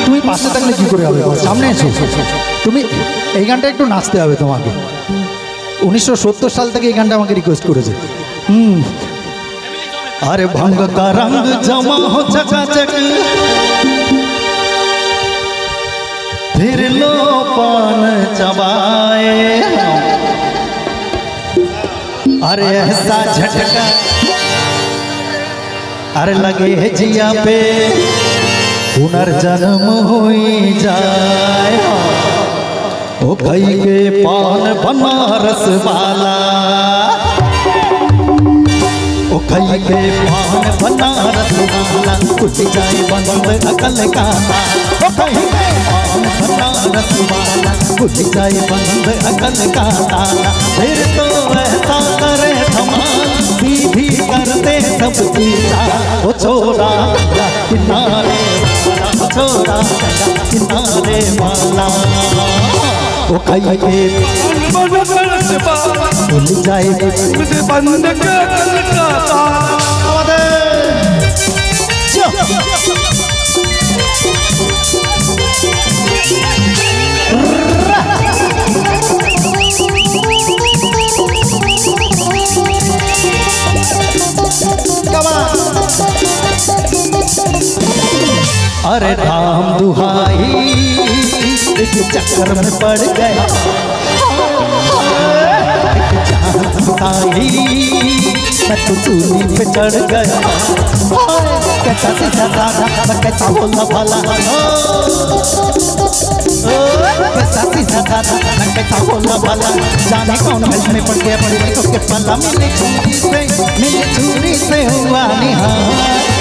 তুমি পাশে থাকলে কি করে হবে, সামনে এসো। তুমি এই গানটা একটু নাচতে হবে তোমাকে। 1970 সাল থেকে এই গানটা আমাকে রিকোয়েস্ট করেছে। अरे भांग का रंग जमा हो चकाचक, फिर लो पान चबाए। अरे ऐसा झटका अरे लगे जिया पे पुनर्जन्म हो जाए। ओ कई के पान बनारस वाला, ओ कई के पान बनारस वाला, कुछ जाए बंद अकल का। ओ कई के पान बनारस वाला, कुछ जाए बंद अकल का ताला। फिर तो ऐसा करे धमाल, सीधी कर दे सब चीज़ा। ओ छोरा किनारे वाला, ओ छोरा किनारे वाला। ओ कई के बनारस वाला, कुछ जाए बंद अकल का ताला। अरे राम दुहाई एक चक्कर में पड़ गया, एक चांदी मैं तो चूली पे चढ़ गया। कैसा सीधा साधा मैं कैसा बोला भला, कैसा सीधा साधा मैं कैसा बोला भला। जाने कौन हेल्प में पड़ गया बड़ी को के पल्ला। मिली छुरी से हुआ निहार।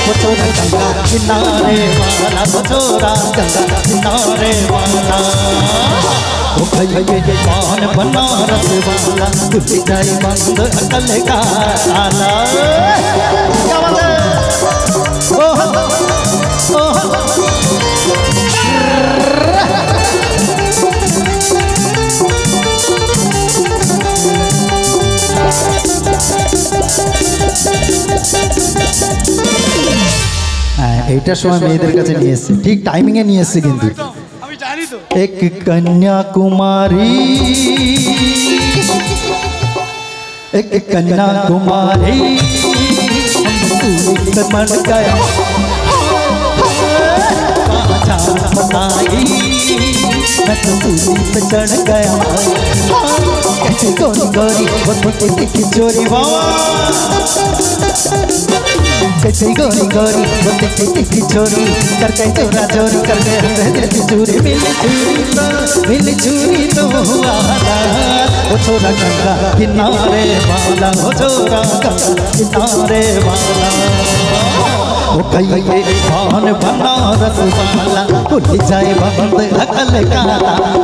वो छोरा गंगा किनारे वाला, वो छोरा गंगा किनारे वाला। ओ कई के पान बनारस वाला, कुछ जाए बंद अकल का ताला। क्या बात है? ओह ओह এইটার সময় মেয়েদের কাছে নিয়ে এসেছি, ঠিক টাইমিং এ নিয়ে এসেছি কিন্তু। एक कन्याकुमारी, एक कन्याकुमारी मर गया। बताई मैं तो सूली पे चढ़ गया। कैसे गोरी गोरी वो की चोरी, कैसे गोरी गोरी वो की चोरी करके चोरा चोरी करके हम चूरी। मिली चूरी तो हुआ हालात। वो छोरा गंगा किनारे वाला, वो छोरा गंगा किनारे वाला। वो कई के पान बनारस वाला, खुल जाए बंद अकल का।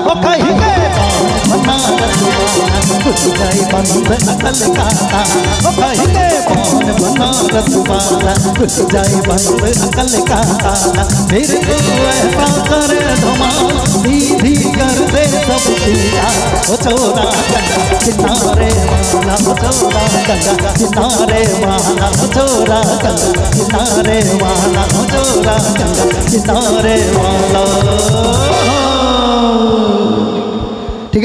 वो कई के पान बनारस वाला, खुल जाए बंद अकल का। वो कई के पान बनारस वाला, खुल जाए बंद अकल का ताला। फिर तो ऐसा करे धमाल, सीधी कर दे सब चीज़ा। वो छोरा गंगा किनारे वाला, वो छोरा गंगा किनारे वाला, वो छोरा गंगा किनारे वाला, वो छोरा गंगा किनारे वाला।